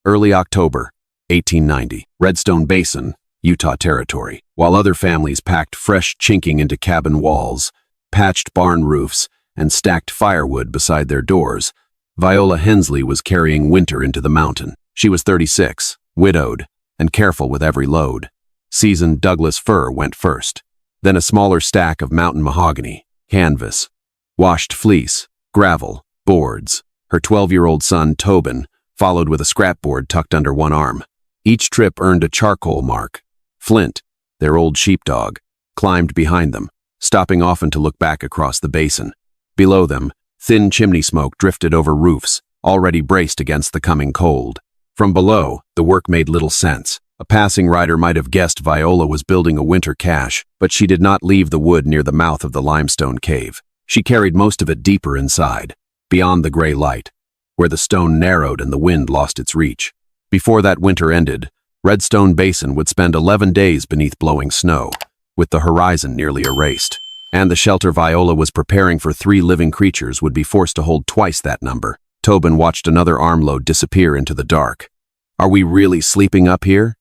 Early October, 1890. Redstone Basin, Utah Territory. While other families packed fresh chinking into cabin walls, patched barn roofs, and stacked firewood beside their doors, Viola Hensley was carrying winter into the mountain. She was 36, widowed, and careful with every load. Seasoned Douglas fir went first, then a smaller stack of mountain mahogany, canvas, washed fleece, gravel, boards. Her 12-year-old son, Tobin, followed with a scrapboard tucked under one arm. Each trip earned a charcoal mark. Flint, their old sheepdog, climbed behind them, stopping often to look back across the basin. Below them, thin chimney smoke drifted over roofs, already braced against the coming cold. From below, the work made little sense. A passing rider might have guessed Viola was building a winter cache, but she did not leave the wood near the mouth of the limestone cave. She carried most of it deeper inside, beyond the gray light, where the stone narrowed and the wind lost its reach. Before that winter ended, Redstone Basin would spend 11 days beneath blowing snow, with the horizon nearly erased. And the shelter Viola was preparing for 3 living creatures would be forced to hold twice that number. Tobin watched another armload disappear into the dark. "Are we really sleeping up here?"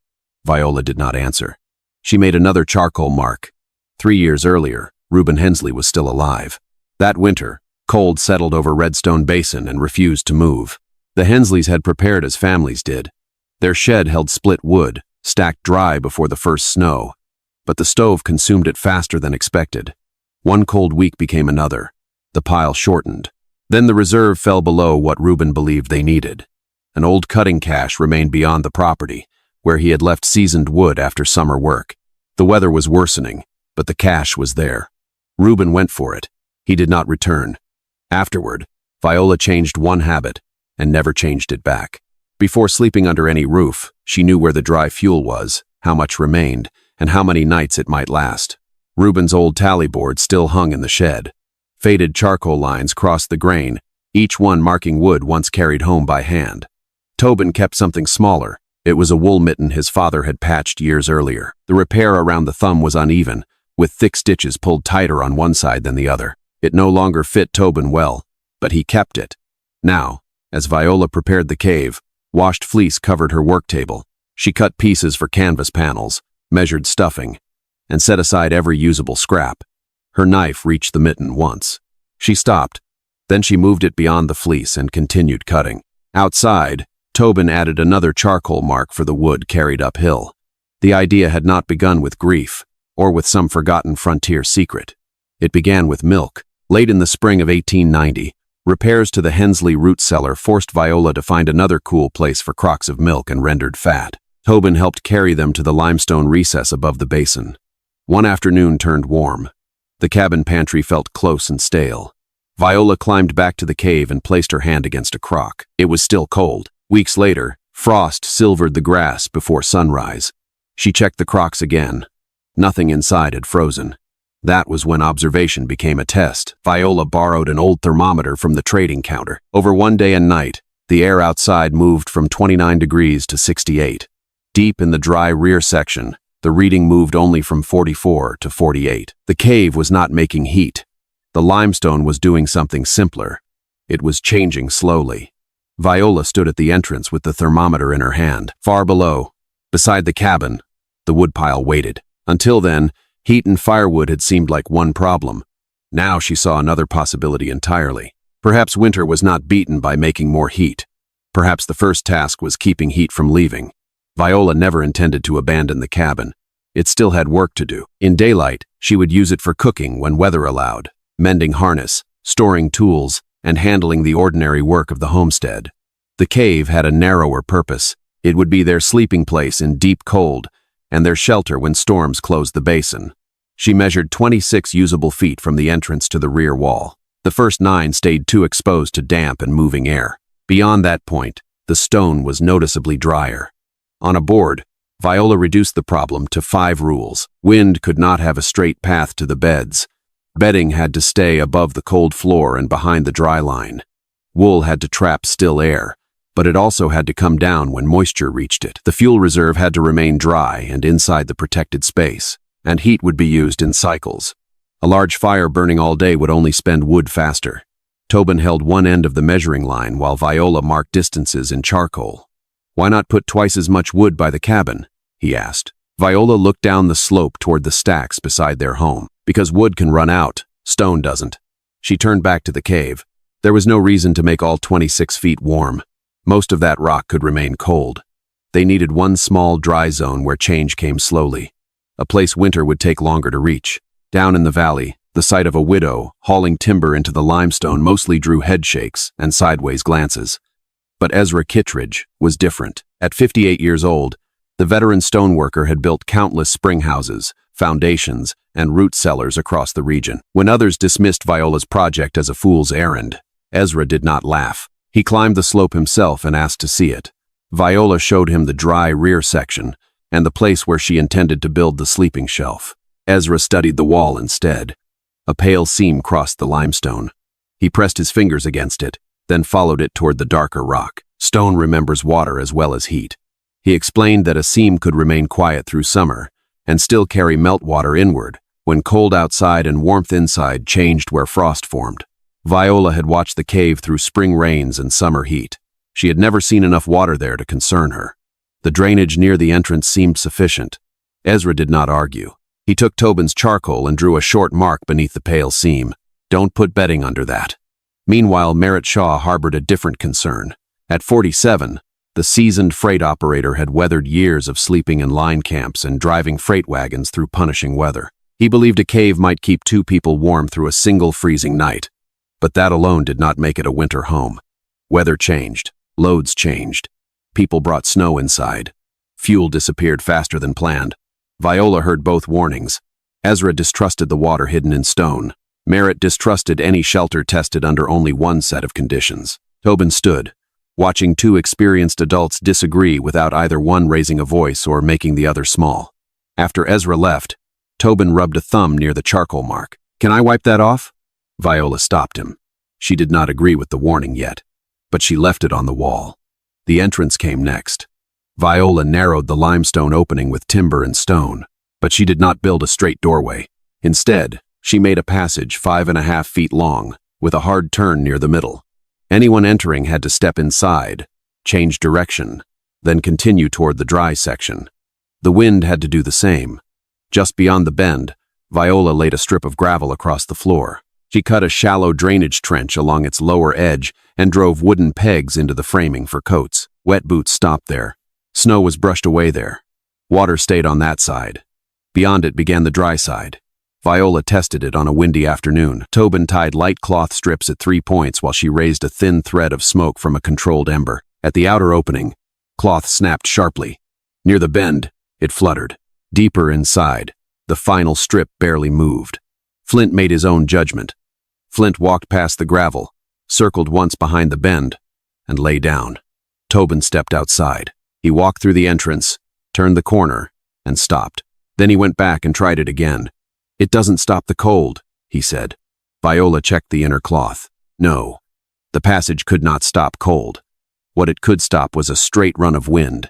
Viola did not answer. She made another charcoal mark. 3 years earlier, Reuben Hensley was still alive. That winter, cold settled over Redstone Basin and refused to move. The Hensleys had prepared as families did. Their shed held split wood, stacked dry before the first snow, but the stove consumed it faster than expected. One cold week became another. The pile shortened. Then the reserve fell below what Reuben believed they needed. An old cutting cache remained beyond the property, where he had left seasoned wood after summer work. The weather was worsening, but the cache was there. Reuben went for it. He did not return. Afterward, Viola changed one habit and never changed it back. Before sleeping under any roof, she knew where the dry fuel was, how much remained, and how many nights it might last. Reuben's old tally board still hung in the shed. Faded charcoal lines crossed the grain, each one marking wood once carried home by hand. Tobin kept something smaller. It was a wool mitten his father had patched years earlier. The repair around the thumb was uneven, with thick stitches pulled tighter on one side than the other. It no longer fit Tobin well, but he kept it. Now, as Viola prepared the cave, washed fleece covered her work table. She cut pieces for canvas panels, measured stuffing, and set aside every usable scrap. Her knife reached the mitten once. She stopped. Then she moved it beyond the fleece and continued cutting. Outside, Tobin added another charcoal mark for the wood carried uphill. The idea had not begun with grief, or with some forgotten frontier secret. It began with milk. Late in the spring of 1890, repairs to the Hensley root cellar forced Viola to find another cool place for crocks of milk and rendered fat. Tobin helped carry them to the limestone recess above the basin. One afternoon turned warm. The cabin pantry felt close and stale. Viola climbed back to the cave and placed her hand against a crock. It was still cold. Weeks later, frost silvered the grass before sunrise. She checked the crocks again. Nothing inside had frozen. That was when observation became a test. Viola borrowed an old thermometer from the trading counter. Over one day and night, the air outside moved from 29 degrees to 68. Deep in the dry rear section, the reading moved only from 44 to 48. The cave was not making heat. The limestone was doing something simpler. It was changing slowly. Viola stood at the entrance with the thermometer in her hand. Far below, beside the cabin, the woodpile waited. Until then, heat and firewood had seemed like one problem. Now she saw another possibility entirely. Perhaps winter was not beaten by making more heat. Perhaps the first task was keeping heat from leaving. Viola never intended to abandon the cabin. It still had work to do. In daylight, she would use it for cooking when weather allowed, mending harness, storing tools, and handling the ordinary work of the homestead. The cave had a narrower purpose. It would be their sleeping place in deep cold, and their shelter when storms closed the basin. She measured 26 usable feet from the entrance to the rear wall. The first 9 stayed too exposed to damp and moving air. Beyond that point, the stone was noticeably drier. On a board, Viola reduced the problem to 5 rules. Wind could not have a straight path to the beds. Bedding had to stay above the cold floor and behind the dry line. Wool had to trap still air, but it also had to come down when moisture reached it. The fuel reserve had to remain dry and inside the protected space, and heat would be used in cycles. A large fire burning all day would only spend wood faster. Tobin held one end of the measuring line while Viola marked distances in charcoal. "Why not put twice as much wood by the cabin?" he asked. Viola looked down the slope toward the stacks beside their home. "Because wood can run out, stone doesn't." She turned back to the cave. There was no reason to make all 26 feet warm. Most of that rock could remain cold. They needed one small dry zone where change came slowly. A place winter would take longer to reach. Down in the valley, the sight of a widow hauling timber into the limestone mostly drew headshakes and sideways glances. But Ezra Kittredge was different. At 58 years old, the veteran stoneworker had built countless springhouses, foundations, and root cellars across the region. When others dismissed Viola's project as a fool's errand, Ezra did not laugh. He climbed the slope himself and asked to see it. Viola showed him the dry rear section and the place where she intended to build the sleeping shelf. Ezra studied the wall instead. A pale seam crossed the limestone. He pressed his fingers against it, then followed it toward the darker rock. Stone remembers water as well as heat. He explained that a seam could remain quiet through summer and still carry meltwater inward when cold outside and warmth inside changed where frost formed. Viola had watched the cave through spring rains and summer heat. She had never seen enough water there to concern her. The drainage near the entrance seemed sufficient. Ezra did not argue. He took Tobin's charcoal and drew a short mark beneath the pale seam. "Don't put bedding under that." Meanwhile, Merritt Shaw harbored a different concern. At 47, the seasoned freight operator had weathered years of sleeping in line camps and driving freight wagons through punishing weather. He believed a cave might keep two people warm through a single freezing night. But that alone did not make it a winter home. Weather changed. Loads changed. People brought snow inside. Fuel disappeared faster than planned. Viola heard both warnings. Ezra distrusted the water hidden in stone. Merritt distrusted any shelter tested under only one set of conditions. Tobin stood, watching two experienced adults disagree without either one raising a voice or making the other small. After Ezra left, Tobin rubbed a thumb near the charcoal mark. "Can I wipe that off?" Viola stopped him. She did not agree with the warning yet, but she left it on the wall. The entrance came next. Viola narrowed the limestone opening with timber and stone, but she did not build a straight doorway. Instead, she made a passage 5.5 feet long, with a hard turn near the middle. Anyone entering had to step inside, change direction, then continue toward the dry section. The wind had to do the same. Just beyond the bend, Viola laid a strip of gravel across the floor. She cut a shallow drainage trench along its lower edge and drove wooden pegs into the framing for coats. Wet boots stopped there. Snow was brushed away there. Water stayed on that side. Beyond it began the dry side. Viola tested it on a windy afternoon. Tobin tied light cloth strips at 3 points while she raised a thin thread of smoke from a controlled ember. At the outer opening, cloth snapped sharply. Near the bend, it fluttered. Deeper inside, the final strip barely moved. Flint made his own judgment. Flint walked past the gravel, circled once behind the bend, and lay down. Tobin stepped outside. He walked through the entrance, turned the corner, and stopped. Then he went back and tried it again. "It doesn't stop the cold," he said. Viola checked the inner cloth. No, the passage could not stop cold. What it could stop was a straight run of wind.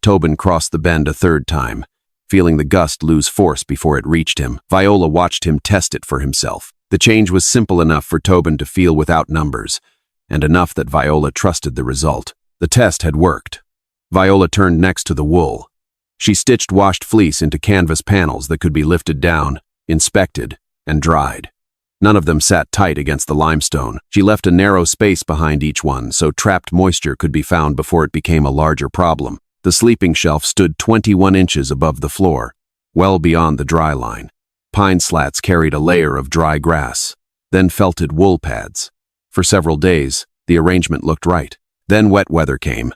Tobin crossed the bend a third time, feeling the gust lose force before it reached him. Viola watched him test it for himself. The change was simple enough for Tobin to feel without numbers, and enough that Viola trusted the result. The test had worked. Viola turned next to the wool. She stitched washed fleece into canvas panels that could be lifted down, inspected, and dried. None of them sat tight against the limestone. She left a narrow space behind each one so trapped moisture could be found before it became a larger problem. The sleeping shelf stood 21 inches above the floor, well beyond the dry line. Pine slats carried a layer of dry grass, then felted wool pads. For several days, the arrangement looked right. Then wet weather came.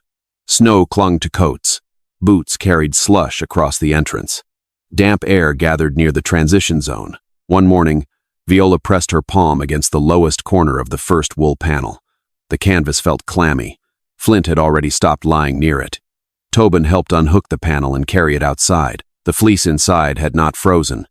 Snow clung to coats. Boots carried slush across the entrance. Damp air gathered near the transition zone. One morning, Viola pressed her palm against the lowest corner of the first wool panel. The canvas felt clammy. Flint had already stopped lying near it. Tobin helped unhook the panel and carry it outside. The fleece inside had not frozen,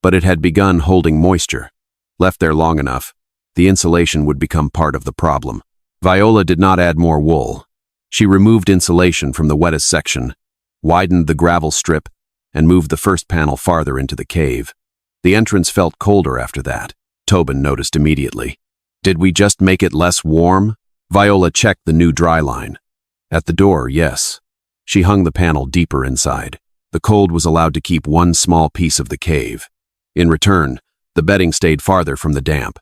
but it had begun holding moisture. Left there long enough, the insulation would become part of the problem. Viola did not add more wool. She removed insulation from the wettest section, widened the gravel strip, and moved the first panel farther into the cave. The entrance felt colder after that. Tobin noticed immediately. "Did we just make it less warm?" Viola checked the new dry line. At the door, yes, She hung the panel deeper inside. The cold was allowed to keep one small piece of the cave. In return, the bedding stayed farther from the damp.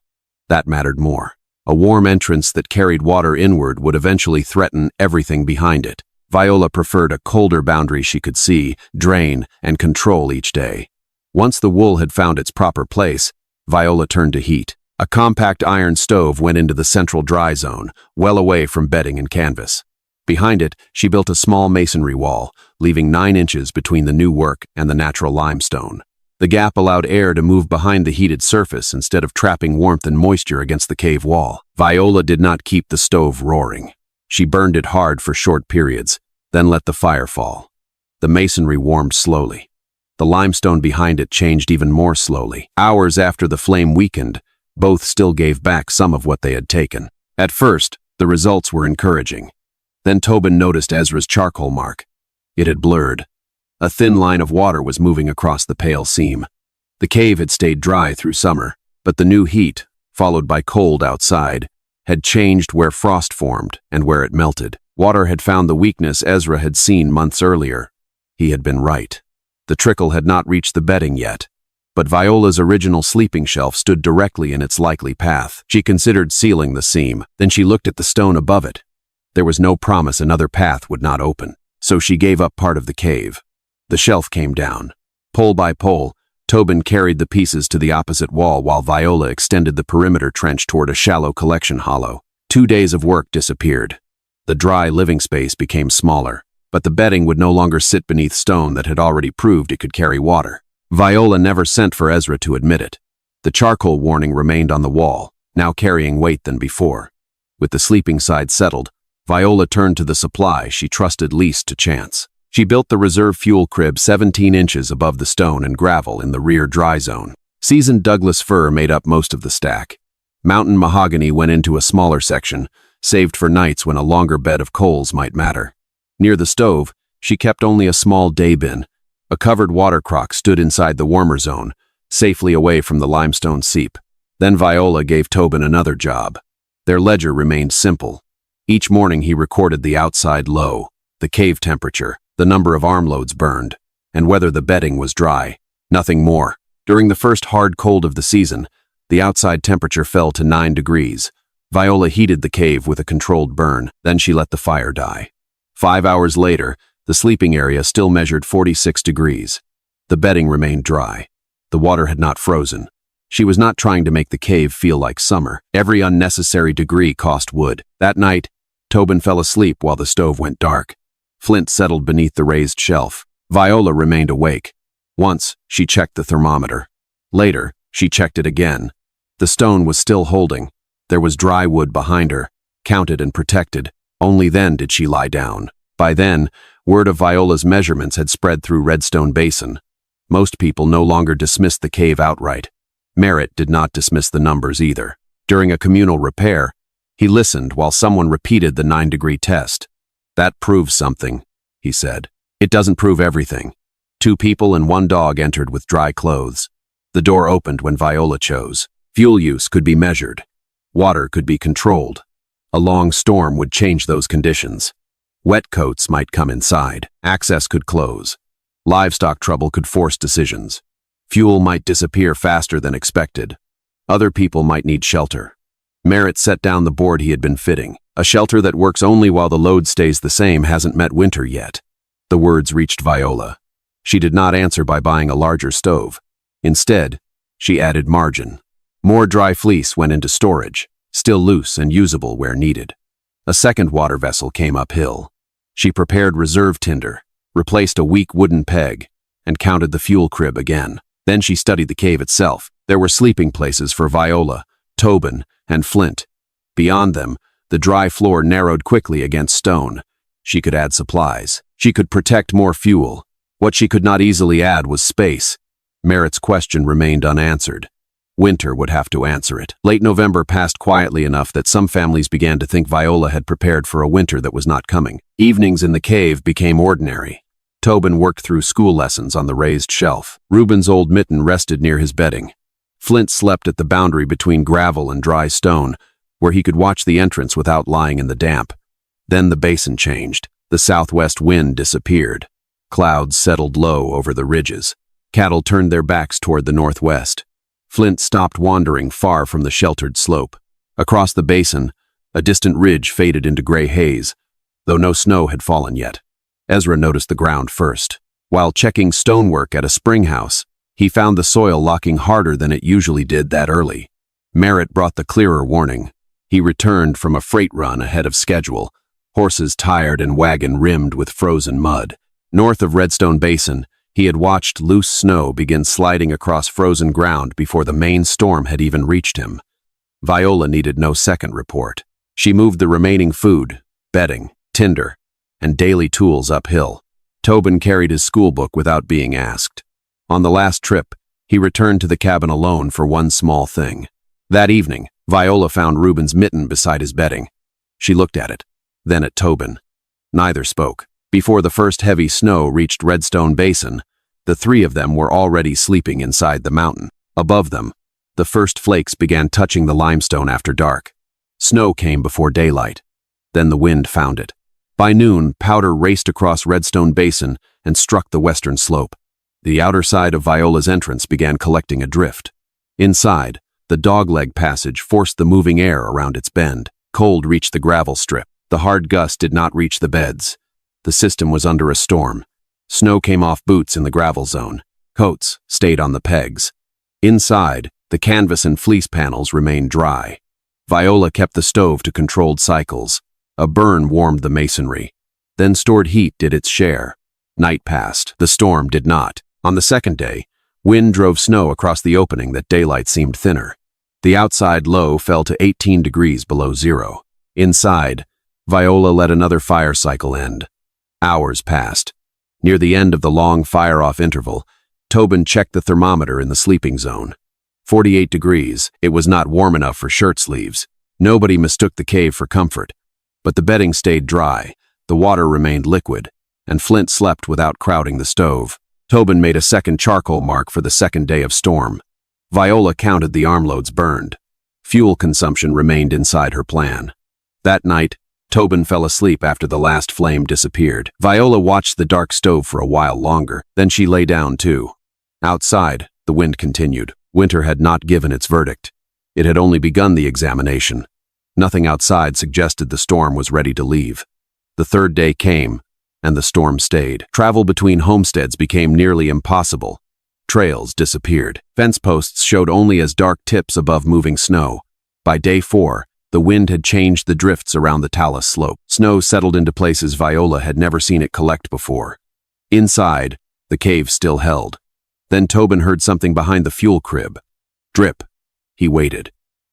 That mattered more. A warm entrance that carried water inward would eventually threaten everything behind it. Viola preferred a colder boundary she could see, drain, and control each day. Once the wool had found its proper place, Viola turned to heat. A compact iron stove went into the central dry zone, well away from bedding and canvas. Behind it, she built a small masonry wall, leaving 9 inches between the new work and the natural limestone. The gap allowed air to move behind the heated surface instead of trapping warmth and moisture against the cave wall. Viola did not keep the stove roaring. She burned it hard for short periods, then let the fire fall. The masonry warmed slowly. The limestone behind it changed even more slowly. Hours after the flame weakened, both still gave back some of what they had taken. At first, the results were encouraging. Then Tobin noticed Ezra's charcoal mark. It had blurred. A thin line of water was moving across the pale seam. The cave had stayed dry through summer, but the new heat, followed by cold outside, had changed where frost formed and where it melted. Water had found the weakness Ezra had seen months earlier. He had been right. The trickle had not reached the bedding yet, but Viola's original sleeping shelf stood directly in its likely path. She considered sealing the seam, then she looked at the stone above it. There was no promise another path would not open, so she gave up part of the cave. The shelf came down. Pole by pole, Tobin carried the pieces to the opposite wall while Viola extended the perimeter trench toward a shallow collection hollow. 2 days of work disappeared. The dry living space became smaller, but the bedding would no longer sit beneath stone that had already proved it could carry water. Viola never sent for Ezra to admit it. The charcoal warning remained on the wall, now carrying weight than before. With the sleeping side settled, Viola turned to the supply she trusted least to chance. She built the reserve fuel crib 17 inches above the stone and gravel in the rear dry zone. Seasoned Douglas fir made up most of the stack. Mountain mahogany went into a smaller section, saved for nights when a longer bed of coals might matter. Near the stove, she kept only a small day bin. A covered water crock stood inside the warmer zone, safely away from the limestone seep. Then Viola gave Tobin another job. Their ledger remained simple. Each morning he recorded the outside low, the cave temperature, the number of armloads burned, and whether the bedding was dry. Nothing more. During the first hard cold of the season, the outside temperature fell to 9 degrees. Viola heated the cave with a controlled burn, then she let the fire die. 5 hours later, the sleeping area still measured 46 degrees. The bedding remained dry. The water had not frozen. She was not trying to make the cave feel like summer. Every unnecessary degree cost wood. That night, Tobin fell asleep while the stove went dark. Flint settled beneath the raised shelf. Viola remained awake. Once, she checked the thermometer. Later, she checked it again. The stone was still holding. There was dry wood behind her, counted and protected. Only then did she lie down. By then, word of Viola's measurements had spread through Redstone Basin. Most people no longer dismissed the cave outright. Merritt did not dismiss the numbers either. During a communal repair, he listened while someone repeated the 9-degree test. "That proves something," he said. "It doesn't prove everything." 2 people and 1 dog entered with dry clothes. The door opened when Viola chose. Fuel use could be measured. Water could be controlled. A long storm would change those conditions. Wet coats might come inside. Access could close. Livestock trouble could force decisions. Fuel might disappear faster than expected. Other people might need shelter. Merritt set down the board he had been fitting. "A shelter that works only while the load stays the same hasn't met winter yet." The words reached Viola. She did not answer by buying a larger stove. Instead, she added margin. More dry fleece went into storage, still loose and usable where needed. A second water vessel came uphill. She prepared reserve tinder, replaced a weak wooden peg, and counted the fuel crib again. Then she studied the cave itself. There were sleeping places for Viola, Tobin, and Flint. Beyond them, the dry floor narrowed quickly against stone. She could add supplies. She could protect more fuel. What she could not easily add was space. Merritt's question remained unanswered. Winter would have to answer it. Late November passed quietly enough that some families began to think Viola had prepared for a winter that was not coming. Evenings in the cave became ordinary. Tobin worked through school lessons on the raised shelf. Reuben's old mitten rested near his bedding. Flint slept at the boundary between gravel and dry stone, where he could watch the entrance without lying in the damp. Then the basin changed. The southwest wind disappeared. Clouds settled low over the ridges. Cattle turned their backs toward the northwest. Flint stopped wandering far from the sheltered slope. Across the basin, a distant ridge faded into gray haze, though no snow had fallen yet. Ezra noticed the ground first. While checking stonework at a spring house, he found the soil locking harder than it usually did that early. Merritt brought the clearer warning. He returned from a freight run ahead of schedule, horses tired and wagon rimmed with frozen mud. North of Redstone Basin, he had watched loose snow begin sliding across frozen ground before the main storm had even reached him. Viola needed no second report. She moved the remaining food, bedding, tinder, and daily tools uphill. Tobin carried his schoolbook without being asked. On the last trip, he returned to the cabin alone for one small thing. That evening, Viola found Reuben's mitten beside his bedding. She looked at it, then at Tobin. Neither spoke. Before the first heavy snow reached Redstone Basin, the three of them were already sleeping inside the mountain. Above them, the first flakes began touching the limestone after dark. Snow came before daylight. Then the wind found it. By noon, powder raced across Redstone Basin and struck the western slope. The outer side of Viola's entrance began collecting a drift. Inside, the dogleg passage forced the moving air around its bend. Cold reached the gravel strip. The hard gust did not reach the beds. The system was under a storm. Snow came off boots in the gravel zone. Coats stayed on the pegs. Inside, the canvas and fleece panels remained dry. Viola kept the stove to controlled cycles. A burn warmed the masonry. Then stored heat did its share. Night passed. The storm did not. On the second day, wind drove snow across the opening that daylight seemed thinner. The outside low fell to 18 degrees below zero. Inside, Viola let another fire cycle end. Hours passed. Near the end of the long fire-off interval, Tobin checked the thermometer in the sleeping zone. 48 degrees. It was not warm enough for shirt sleeves. Nobody mistook the cave for comfort. But the bedding stayed dry, the water remained liquid, and Flint slept without crowding the stove. Tobin made a second charcoal mark for the second day of storm. Viola counted the armloads burned. Fuel consumption remained inside her plan. That night, Tobin fell asleep after the last flame disappeared. Viola watched the dark stove for a while longer, then she lay down too. Outside, the wind continued. Winter had not given its verdict. It had only begun the examination. Nothing outside suggested the storm was ready to leave. The third day came, and the storm stayed. Travel between homesteads became nearly impossible. Trails disappeared. Fence posts showed only as dark tips above moving snow. By day 4, the wind had changed the drifts around the talus slope. Snow settled into places Viola had never seen it collect before. Inside, the cave still held. Then Tobin heard something behind the fuel crib. Drip. He waited.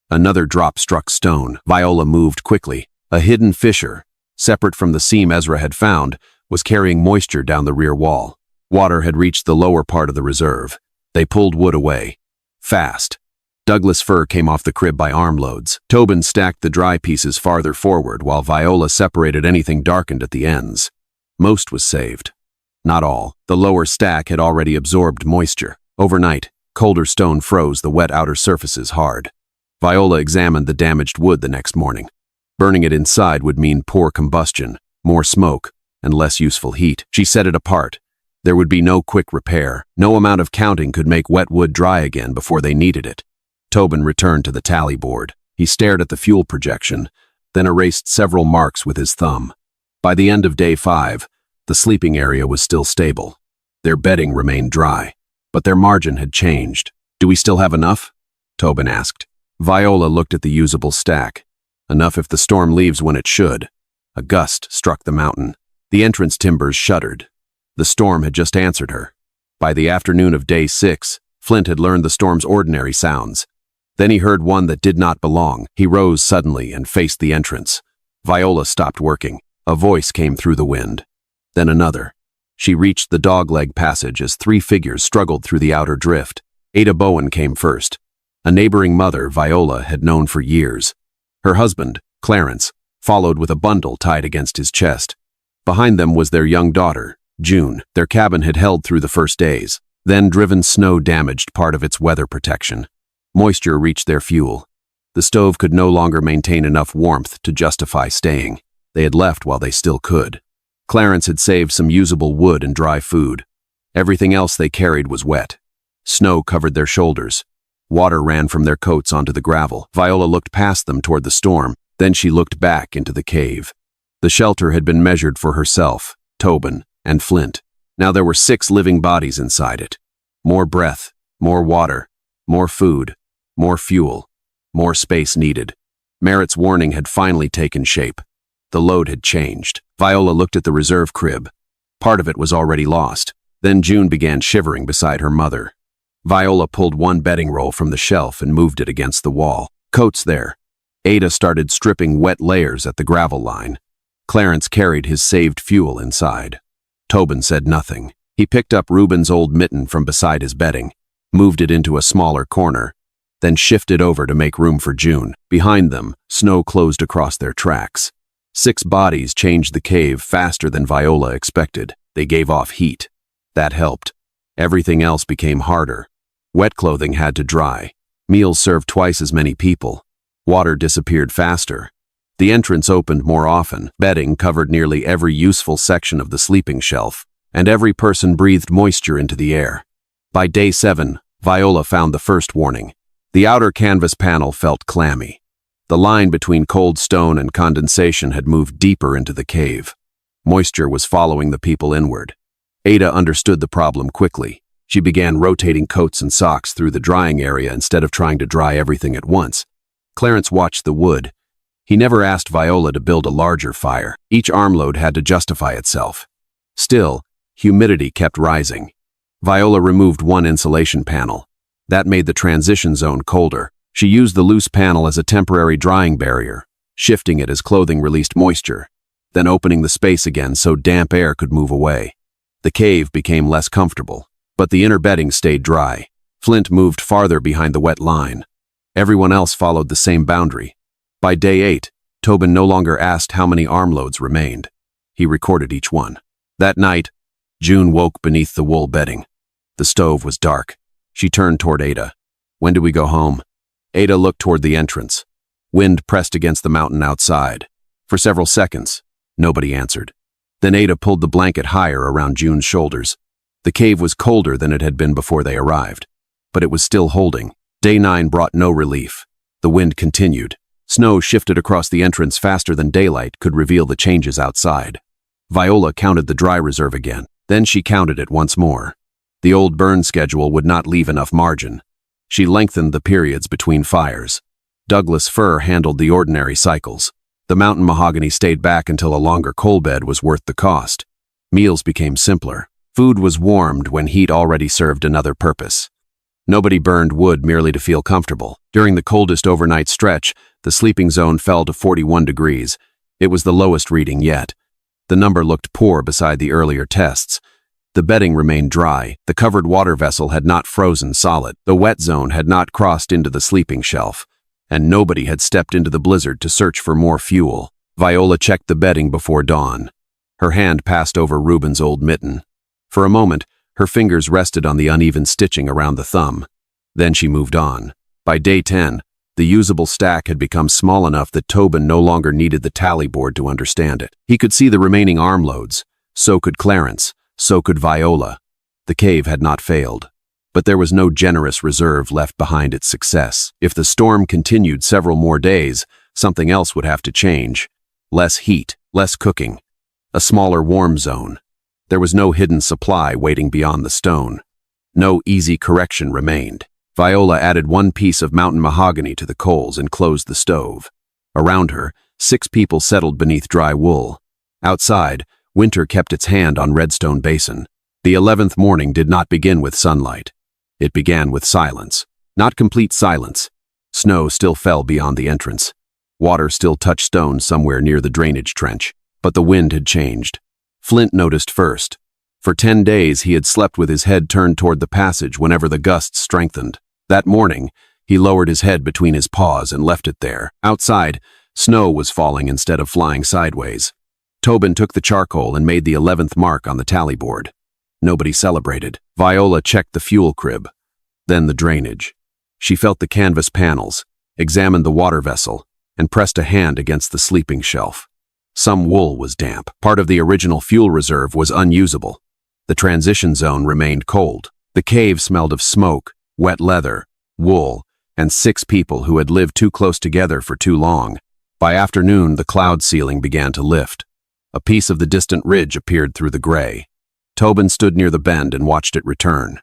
Another drop struck stone. Viola moved quickly. A hidden fissure, separate from the seam Ezra had found, was carrying moisture down the rear wall. Water had reached the lower part of the reserve. They pulled wood away. Fast. Douglas fir came off the crib by armloads. Tobin stacked the dry pieces farther forward while Viola separated anything darkened at the ends. Most was saved. Not all. The lower stack had already absorbed moisture. Overnight, colder stone froze the wet outer surfaces hard. Viola examined the damaged wood the next morning. Burning it inside would mean poor combustion, more smoke, and less useful heat. She set it apart. There would be no quick repair. No amount of counting could make wet wood dry again before they needed it. Tobin returned to the tally board. He stared at the fuel projection, then erased several marks with his thumb. By the end of day 5, the sleeping area was still stable. Their bedding remained dry, but their margin had changed. "Do we still have enough?" Tobin asked. Viola looked at the usable stack. Enough if the storm leaves when it should. A gust struck the mountain. The entrance timbers shuddered. The storm had just answered her. By the afternoon of day 6, Flint had learned the storm's ordinary sounds. Then he heard one that did not belong. He rose suddenly and faced the entrance. Viola stopped working. A voice came through the wind. Then another. She reached the dogleg passage as 3 figures struggled through the outer drift. Ada Bowen came first. A neighboring mother Viola had known for years. Her husband, Clarence, followed with a bundle tied against his chest. Behind them was their young daughter, June. Their cabin had held through the first days. Then driven snow damaged part of its weather protection. Moisture reached their fuel. The stove could no longer maintain enough warmth to justify staying. They had left while they still could. Clarence had saved some usable wood and dry food. Everything else they carried was wet. Snow covered their shoulders. Water ran from their coats onto the gravel. Viola looked past them toward the storm. Then she looked back into the cave. The shelter had been measured for herself, Tobin, and Flint. Now there were 6 living bodies inside it. More breath, more water, more food, more fuel, more space needed. Merritt's warning had finally taken shape. The load had changed. Viola looked at the reserve crib. Part of it was already lost. Then June began shivering beside her mother. Viola pulled one bedding roll from the shelf and moved it against the wall. Coats there. Ada started stripping wet layers at the gravel line. Clarence carried his saved fuel inside. Tobin said nothing. He picked up Reuben's old mitten from beside his bedding, moved it into a smaller corner, then shifted over to make room for June. Behind them, snow closed across their tracks. 6 bodies changed the cave faster than Viola expected. They gave off heat. That helped. Everything else became harder. Wet clothing had to dry. Meals served twice as many people. Water disappeared faster. The entrance opened more often. Bedding covered nearly every useful section of the sleeping shelf, and every person breathed moisture into the air. By day 7, Viola found the first warning. The outer canvas panel felt clammy. The line between cold stone and condensation had moved deeper into the cave. Moisture was following the people inward. Ada understood the problem quickly. She began rotating coats and socks through the drying area instead of trying to dry everything at once. Clarence watched the wood. He never asked Viola to build a larger fire. Each armload had to justify itself. Still, humidity kept rising. Viola removed one insulation panel. That made the transition zone colder. She used the loose panel as a temporary drying barrier, shifting it as clothing released moisture, then opening the space again so damp air could move away. The cave became less comfortable, but the inner bedding stayed dry. Flint moved farther behind the wet line. Everyone else followed the same boundary. By day 8, Tobin no longer asked how many armloads remained. He recorded each one. That night, June woke beneath the wool bedding. The stove was dark. She turned toward Ada. "When do we go home?" Ada looked toward the entrance. Wind pressed against the mountain outside. For several seconds, nobody answered. Then Ada pulled the blanket higher around June's shoulders. The cave was colder than it had been before they arrived, but it was still holding. Day 9 brought no relief. The wind continued. Snow shifted across the entrance faster than daylight could reveal the changes outside. Viola counted the dry reserve again. Then she counted it once more. The old burn schedule would not leave enough margin. She lengthened the periods between fires. Douglas fir handled the ordinary cycles. The mountain mahogany stayed back until a longer coal bed was worth the cost. Meals became simpler. Food was warmed when heat already served another purpose. Nobody burned wood merely to feel comfortable. During the coldest overnight stretch, the sleeping zone fell to 41 degrees. It was the lowest reading yet. The number looked poor beside the earlier tests. The bedding remained dry. The covered water vessel had not frozen solid. The wet zone had not crossed into the sleeping shelf. And nobody had stepped into the blizzard to search for more fuel. Viola checked the bedding before dawn. Her hand passed over Reuben's old mitten. For a moment, her fingers rested on the uneven stitching around the thumb. Then she moved on. By day 10, the usable stack had become small enough that Tobin no longer needed the tally board to understand it. He could see the remaining armloads. So could Clarence. So could Viola. The cave had not failed. But there was no generous reserve left behind its success. If the storm continued several more days, something else would have to change. Less heat, less cooking, a smaller warm zone. There was no hidden supply waiting beyond the stone. No easy correction remained. Viola added one piece of mountain mahogany to the coals and closed the stove. Around her, 6 people settled beneath dry wool. Outside, winter kept its hand on Redstone Basin. The 11th morning did not begin with sunlight. It began with silence. Not complete silence. Snow still fell beyond the entrance. Water still touched stone somewhere near the drainage trench. But the wind had changed. Flint noticed first. For 10 days he had slept with his head turned toward the passage whenever the gusts strengthened. That morning, he lowered his head between his paws and left it there. Outside, snow was falling instead of flying sideways. Tobin took the charcoal and made the 11th mark on the tally board. Nobody celebrated. Viola checked the fuel crib, then the drainage. She felt the canvas panels, examined the water vessel, and pressed a hand against the sleeping shelf. Some wool was damp. Part of the original fuel reserve was unusable. The transition zone remained cold. The cave smelled of smoke, wet leather, wool, and 6 people who had lived too close together for too long. By afternoon, the cloud ceiling began to lift. A piece of the distant ridge appeared through the gray. Tobin stood near the bend and watched it return.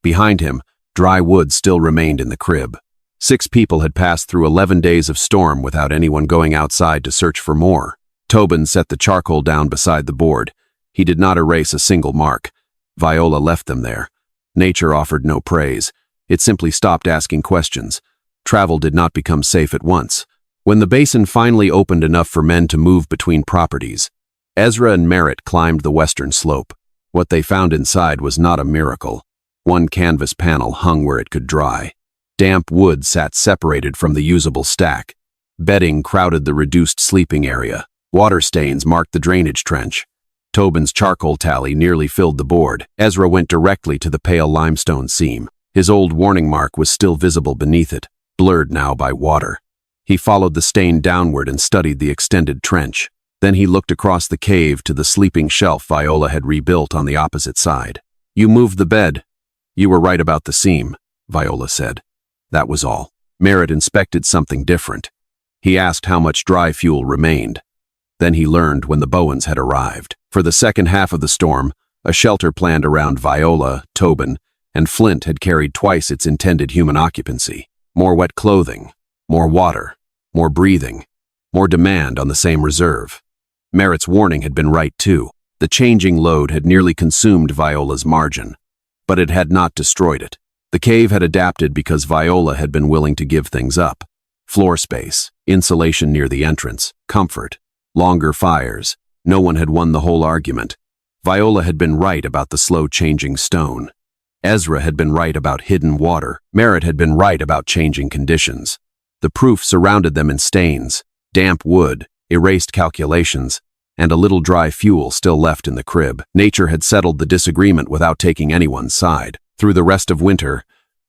Behind him, dry wood still remained in the crib. 6 people had passed through 11 days of storm without anyone going outside to search for more. Tobin set the charcoal down beside the board. He did not erase a single mark. Viola left them there. Nature offered no praise. It simply stopped asking questions. Travel did not become safe at once. When the basin finally opened enough for men to move between properties, Ezra and Merritt climbed the western slope. What they found inside was not a miracle. One canvas panel hung where it could dry. Damp wood sat separated from the usable stack. Bedding crowded the reduced sleeping area. Water stains marked the drainage trench. Tobin's charcoal tally nearly filled the board. Ezra went directly to the pale limestone seam. His old warning mark was still visible beneath it, blurred now by water. He followed the stain downward and studied the extended trench. Then he looked across the cave to the sleeping shelf Viola had rebuilt on the opposite side. "You moved the bed. You were right about the seam," Viola said. That was all. Merritt inspected something different. He asked how much dry fuel remained. Then he learned when the Bowens had arrived. For the second half of the storm, a shelter planned around Viola, Tobin, and Flint had carried twice its intended human occupancy. More wet clothing, more water, more breathing, more demand on the same reserve. Merritt's warning had been right too. The changing load had nearly consumed Viola's margin, but it had not destroyed it. The cave had adapted because Viola had been willing to give things up. Floor space, insulation near the entrance, comfort, longer fires. No one had won the whole argument. Viola had been right about the slow-changing stone. Ezra had been right about hidden water. Merritt had been right about changing conditions. The proof surrounded them in stains, damp wood, erased calculations, and a little dry fuel still left in the crib. Nature had settled the disagreement without taking anyone's side. Through the rest of winter,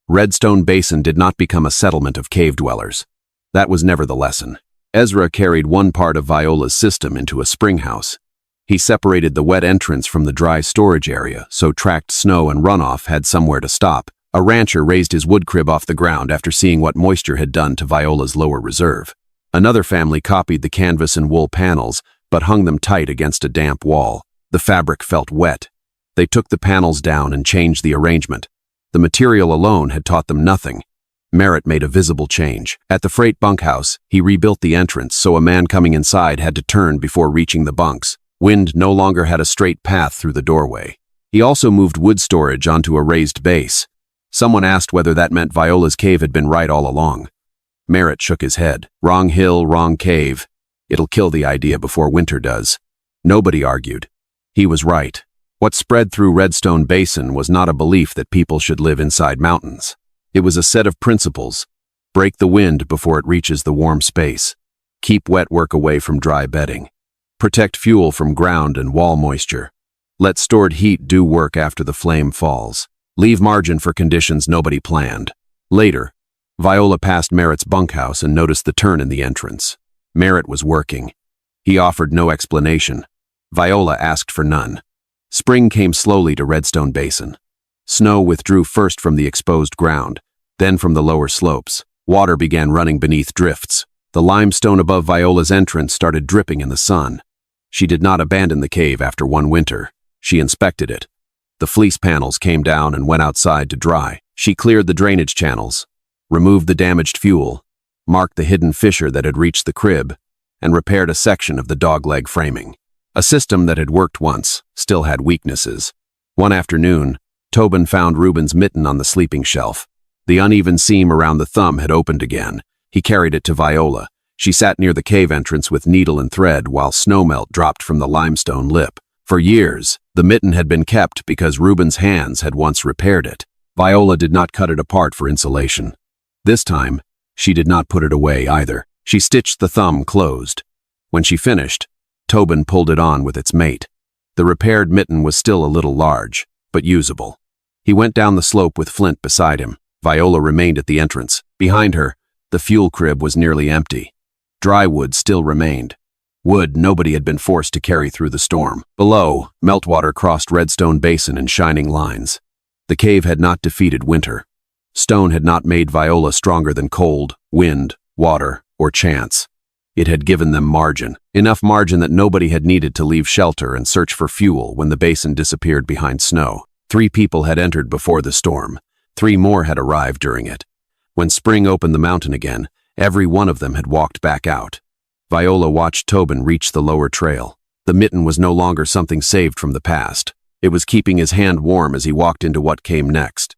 Redstone Basin did not become a settlement of cave dwellers. That was never the lesson. Ezra carried one part of Viola's system into a spring house. He separated the wet entrance from the dry storage area, so tracked snow and runoff had somewhere to stop. A rancher raised his wood crib off the ground after seeing what moisture had done to Viola's lower reserve. Another family copied the canvas and wool panels, but hung them tight against a damp wall. The fabric felt wet. They took the panels down and changed the arrangement. The material alone had taught them nothing. Merritt made a visible change. At the freight bunkhouse, he rebuilt the entrance so a man coming inside had to turn before reaching the bunks. Wind no longer had a straight path through the doorway. He also moved wood storage onto a raised base. Someone asked whether that meant Viola's cave had been right all along. Merritt shook his head. Wrong hill, wrong cave. It'll kill the idea before winter does. Nobody argued. He was right. What spread through Redstone Basin was not a belief that people should live inside mountains. It was a set of principles. Break the wind before it reaches the warm space. Keep wet work away from dry bedding. Protect fuel from ground and wall moisture. Let stored heat do work after the flame falls. Leave margin for conditions nobody planned. Later, Viola passed Merritt's bunkhouse and noticed the turn in the entrance. Merritt was working. He offered no explanation. Viola asked for none. Spring came slowly to Redstone Basin. Snow withdrew first from the exposed ground, then from the lower slopes. Water began running beneath drifts. The limestone above Viola's entrance started dripping in the sun. She did not abandon the cave after one winter. She inspected it. The fleece panels came down and went outside to dry. She cleared the drainage channels, removed the damaged fuel, marked the hidden fissure that had reached the crib, and repaired a section of the dogleg framing. A system that had worked once still had weaknesses. One afternoon, Tobin found Reuben's mitten on the sleeping shelf. The uneven seam around the thumb had opened again. He carried it to Viola. She sat near the cave entrance with needle and thread while snowmelt dropped from the limestone lip. For years, the mitten had been kept because Reuben's hands had once repaired it. Viola did not cut it apart for insulation. This time, she did not put it away either. She stitched the thumb closed. When she finished, Tobin pulled it on with its mate. The repaired mitten was still a little large, but usable. He went down the slope with Flint beside him. Viola remained at the entrance. Behind her, the fuel crib was nearly empty. Dry wood still remained. Wood nobody had been forced to carry through the storm. Below, meltwater crossed Redstone Basin in shining lines. The cave had not defeated winter. Stone had not made Viola stronger than cold, wind, water, or chance. It had given them margin, enough margin that nobody had needed to leave shelter and search for fuel when the basin disappeared behind snow. 3 people had entered before the storm. 3 more had arrived during it. When spring opened the mountain again, every one of them had walked back out. Viola watched Tobin reach the lower trail. The mitten was no longer something saved from the past. It was keeping his hand warm as he walked into what came next.